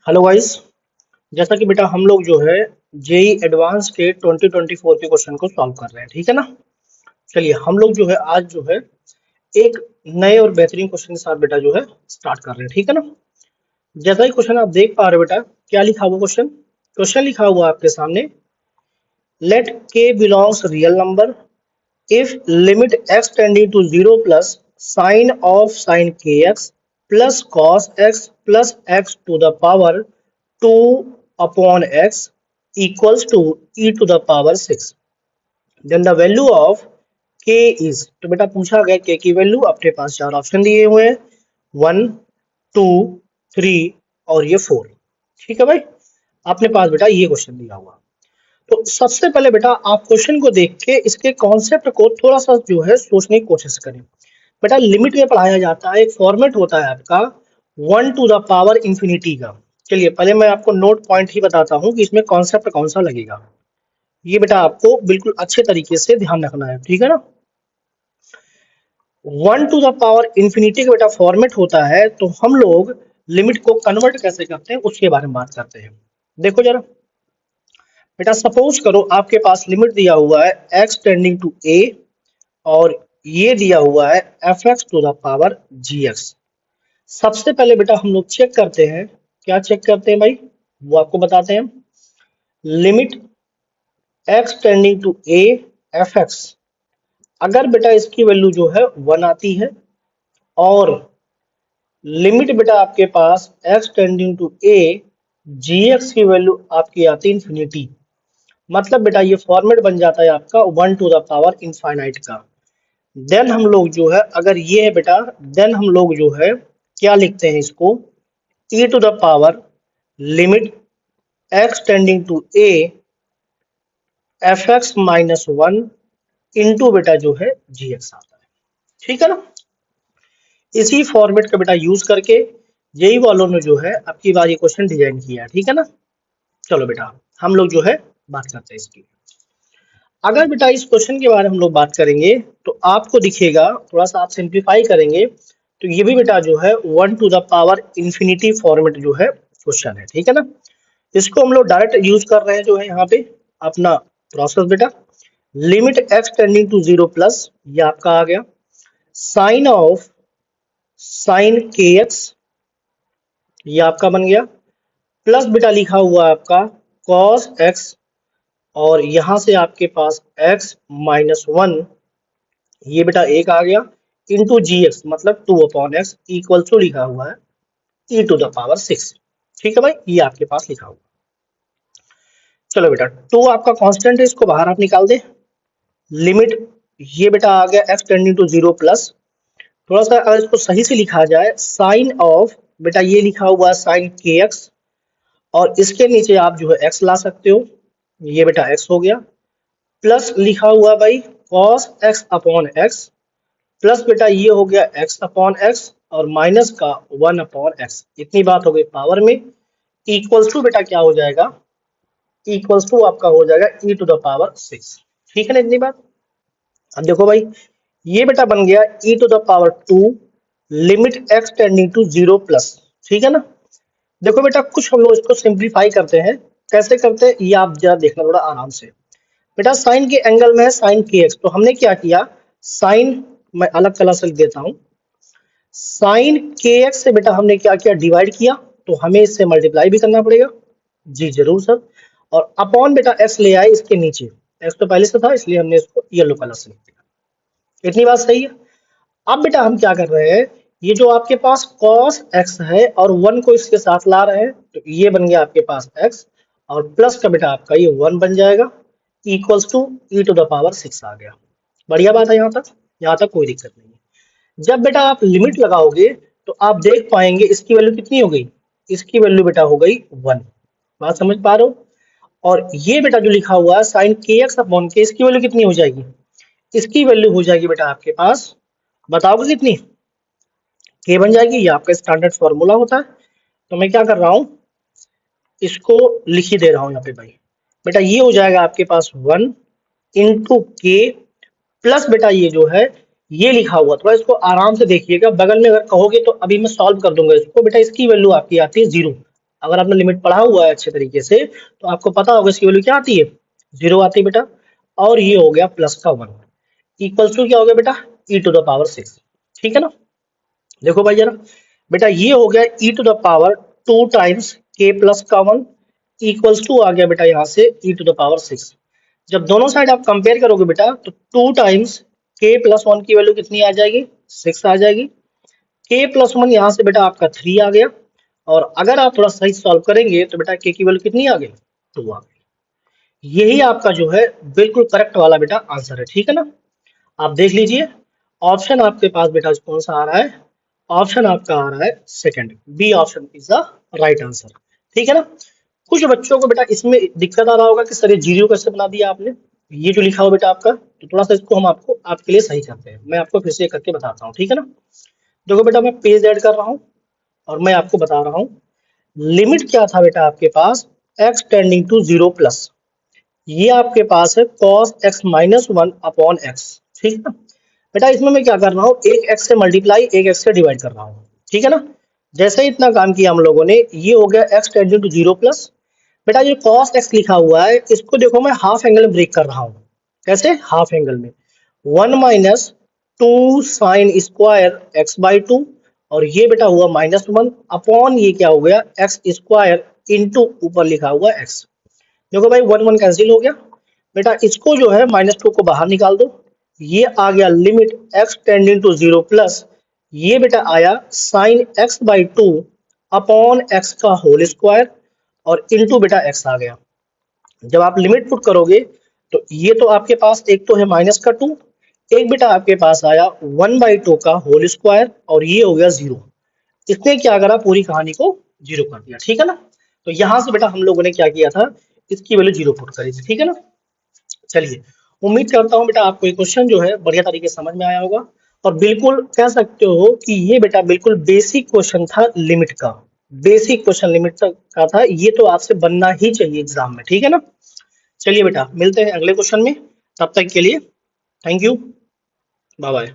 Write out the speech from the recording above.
Hello guys. जैसा कि बेटा हम लोग जो है जेई एडवांस के 2024 के क्वेश्चन को सॉल्व कर रहे हैं, ठीक है ना। चलिए हम लोग जो है आज जो है एक नए और बेहतरीन क्वेश्चन के साथ बेटा जो है स्टार्ट कर रहे हैं, ठीक है ना। जैसा ही क्वेश्चन आप देख पा रहे हो बेटा, क्या लिखा हुआ क्वेश्चन क्वेश्चन लिखा हुआ आपके सामने। लेट के belongs real number if limit x tending to 0 plus sine of sin kx plus cos x plus x to the power 2 upon x equals to e to the power 6, then the value of k is। तो बेटा पूछा गया k की value, अपने पास चार option दिए हुए हैं 1 2 3 और ये 4। ठीक है भाई, अपने पास बेटा ये क्वेश्चन दिया हुआ। तो सबसे पहले बेटा आप क्वेश्चन को देख के इसके कॉन्सेप्ट को थोड़ा सा जो है सोचने की कोशिश करें। बेटा लिमिट में पढ़ाया जाता है, एक फॉर्मेट होता है आपका 1 टू द पावर इंफिनिटी का। चलिए पहले मैं आपको नोट पॉइंट ही बताता हूं कि इसमें कॉन्सेप्ट कौन सा लगेगा। ये बेटा आपको बिल्कुल अच्छे तरीके से ध्यान रखना है, ठीक है ना। 1 टू द पावर इंफिनिटी का बेटा फॉर्मेट होता है, तो हम लोग लिमिट को कन्वर्ट कैसे करते हैं उसके बारे में बात करते हैं। देखो जरा बेटा, सपोज करो आपके पास लिमिट दिया हुआ है x टेंडिंग टू a और ये दिया हुआ है fx to the power gx। सबसे पहले बेटा हम लोग चेक करते हैं, क्या चेक करते हैं भाई, वो आपको बताते हैं। Limit x tending to a fx, अगर बेटा इसकी वैल्यू जो है 1 आती है और लिमिट बेटा आपके पास x tending to a gx की वैल्यू आपकी आती है इंफिनिटी, मतलब बेटा ये फॉर्मेट बन जाता है आपका 1 टू द पावर इनफाइनाइट का। देन हम लोग जो है, अगर ये है बेटा, देन हम लोग जो है क्या लिखते हैं इसको, e to the power limit x tending to a fx minus 1 into बेटा जो है gx आता है, ठीक है ना। इसी फॉर्मेट का बेटा यूज करके यही वालों ने जो है अब की बार ये क्वेश्चन डिजाइन किया है, ठीक है ना। चलो बेटा हम लोग जो है बात करते हैं इसकी। अगर बेटा इस क्वेश्चन के बारे में हम लोग बात करेंगे तो आपको दिखेगा, थोड़ा सा आप सिंप्लीफाई करेंगे तो ये भी बेटा जो है 1 to the power infinity format जो है क्वेश्चन है, ठीक है ना। इसको हम लोग डायरेक्ट यूज कर रहे हैं जो है यहाँ पे अपना प्रोसेस बेटा। Limit x tending to 0 plus, ये आपका आ गया साइन ऑफ साइन के एक्स, ये आपका बन गया, प्लस बेटा लिखा हुआ आपका कॉस एक्स और यहां से आपके पास x माइनस 1, ये बेटा एक आ गया, इंटू जी एक्स मतलब 2 अपॉन एक्स इक्वल टू लिखा हुआ है e टू द पावर 6। ठीक है भाई, ये आपके पास लिखा हुआ। चलो बेटा 2 आपका कांस्टेंट है, इसको बाहर आप निकाल दे। लिमिट ये बेटा आ गया x टेंडिंग टू 0 प्लस, थोड़ा सा अगर इसको सही से लिखा जाए साइन ऑफ बेटा ये लिखा हुआ है साइन के एक्स और इसके नीचे आप जो है x ला सकते हो, ये बेटा x हो गया, प्लस लिखा हुआ भाई cos x upon x, plus बेटा ये हो गया x अपॉन x और माइनस का 1 अपॉन x, इतनी बात हो गई पावर में, इक्वल्स टू बेटा क्या हो जाएगा, इक्वल्स टू आपका हो जाएगा e टू द पावर 6। ठीक है ना इतनी बात। अब देखो भाई ये बेटा बन गया e to the power 2 limit x tending to 0 plus, ठीक है ना। देखो बेटा कुछ हम लोग इसको सिंप्लीफाई करते हैं, कैसे करते हैं ये आप जरा देखना थोड़ा आराम से। बेटा साइन के एंगल में है साइन के एक्स, तो हमने क्या किया, साइन मैं अलग कलर से लिख देता हूं, साइन के एक्स से बेटा हमने क्या किया डिवाइड किया, तो हमें इससे मल्टीप्लाई भी करना पड़ेगा, जी जरूर सर। और अपॉन बेटा एक्स ले आए इसके नीचे, एक्स तो पहले से था इसलिए हमने इसको येलो कलर से लिख दिया, इतनी बात सही है। अब बेटा हम क्या कर रहे हैं, ये जो आपके पास cos x है और 1 को इसके साथ ला रहे हैं, तो ये बन गया आपके पास x और प्लस का बेटा आपका ये 1 बन जाएगा equals to e to the power 6 आ गया। बढ़िया बात है, यहाँ तक कोई दिक्कत नहीं है। जब बेटा आप लिमिट लगाओगे तो आप देख पाएंगे इसकी वैल्यू कितनी हो गई, इसकी वैल्यू बेटा हो गई 1, बात समझ पा रहे हो। और ये बेटा जो लिखा हुआ है साइन के एक्स अपॉन के, इसकी वैल्यू कितनी हो जाएगी, इसकी वैल्यू हो जाएगी बेटा आपके पास, बताओगे कितनी, के बन जाएगी, ये आपका स्टैंडर्ड फॉर्मूला होता है। तो मैं क्या कर रहा हूं, इसको लिख ही दे रहा हूं यहाँ पे भाई। बेटा ये हो जाएगा आपके पास 1 इंटू के प्लस बेटा ये जो है ये लिखा हुआ, थोड़ा इसको आराम से देखिएगा, बगल में अगर कहोगे तो अभी मैं सॉल्व कर दूंगा इसको। बेटा इसकी वैल्यू आपकी आती है 0, अगर आपने लिमिट पढ़ा हुआ है अच्छे तरीके से तो आपको पता होगा इसकी वैल्यू क्या आती है, 0 आती है बेटा। और ये हो गया प्लस का 1 इक्वल्स टू क्या हो गया बेटा, e टू द पावर 6। ठीक है ना, देखो भाई जरा बेटा ये हो गया e to the power 2 times k plus का 1 इक्वल्स टू आ गया बेटा यहाँ से e टू द पावर 6। जब दोनों साइड आप कंपेयर करोगे बेटा तो 2 टाइम्स k प्लस 1 की वैल्यू कितनी आ जाएगी, 6 आ जाएगी। k प्लस 1 यहाँ से बेटा आपका 3 आ गया। और अगर आप थोड़ा सही सॉल्व करेंगे तो बेटा k की वैल्यू कितनी आ गई, 2 आ गई। यही आपका जो है बिल्कुल करेक्ट वाला बेटा आंसर है। ठीक है ना, आप देख लीजिए ऑप्शन आपके पास बेटा कौन सा आ रहा है, ऑप्शन आपका आ रहा है second, B option is the right answer. ठीक है ना, कुछ बच्चों को बेटा इसमें दिक्कत आ रहा होगा कि सर ये जीरो कैसे बना दिया आपने, ये जो लिखा हो बेटा आपका, तो थोड़ा सा इसको हम आपको आपके लिए सही करते हैं। मैं आपको फिर से करके बताता हूँ। ठीक है ना, देखो बेटा मैं पेज ऐड कर रहा हूँ और मैं आपको बता रहा हूँ लिमिट क्या था बेटा आपके पास, x टेंडिंग टू 0 प्लस, ये आपके पास है cos x minus 1 upon x। ठीक है ना बेटा, इसमें मैं क्या कर रहा हूँ, एक x से मल्टीप्लाई एक x से डिवाइड कर रहा हूँ। ठीक है ना, जैसे ही इतना काम किया हम लोगों ने, ये हो गया x टेंडिंग टू 0 प्लस। बेटा ये cos x लिखा हुआ है, इसको देखो मैं हाफ एंगल में ब्रेक कर रहा हूँ। कैसे, हाफ एंगल में 1 minus 2 sine square x by 2, और ये बेटा हुआ माइनस 1 अपॉन ये क्या हो गया x स्क्वायर इंटू ऊपर लिखा हुआ x। देखो भाई 1 1 कैंसिल हो गया बेटा, इसको जो है माइनस 2 को बाहर निकाल दो, ये आ गया limit x tending to 0 plus, ये बेटा आया sine x by 2 upon x का होल स्क्वायर और इनटू बेटा x आ गया। जब आप लिमिट पुट करोगे तो ये तो आपके पास एक तो है माइनस का 2, एक बेटा आपके पास आया 1/2 का होल स्क्वायर और ये हो गया 0। इसने क्या करा, पूरी कहानी को 0 कर दिया। ठीक है ना, तो यहां से बेटा हम लोगों ने क्या किया था, इसकी वैल्यू 0 पुट करी थी। ठीक है ना, चलिए उम्मीद करता हूं बेटा आपको ये क्वेश्चन जो है बढ़िया तरीके से समझ में आया होगा। और बिल्कुल कह सकते हो कि ये बेटा बिल्कुल बेसिक क्वेश्चन था लिमिट का, बेसिक क्वेश्चन लिमिट का था, ये तो आपसे बनना ही चाहिए एग्जाम में। ठीक है ना, चलिए बेटा मिलते हैं अगले क्वेश्चन में, तब तक के लिए थैंक यू, बाय बाय।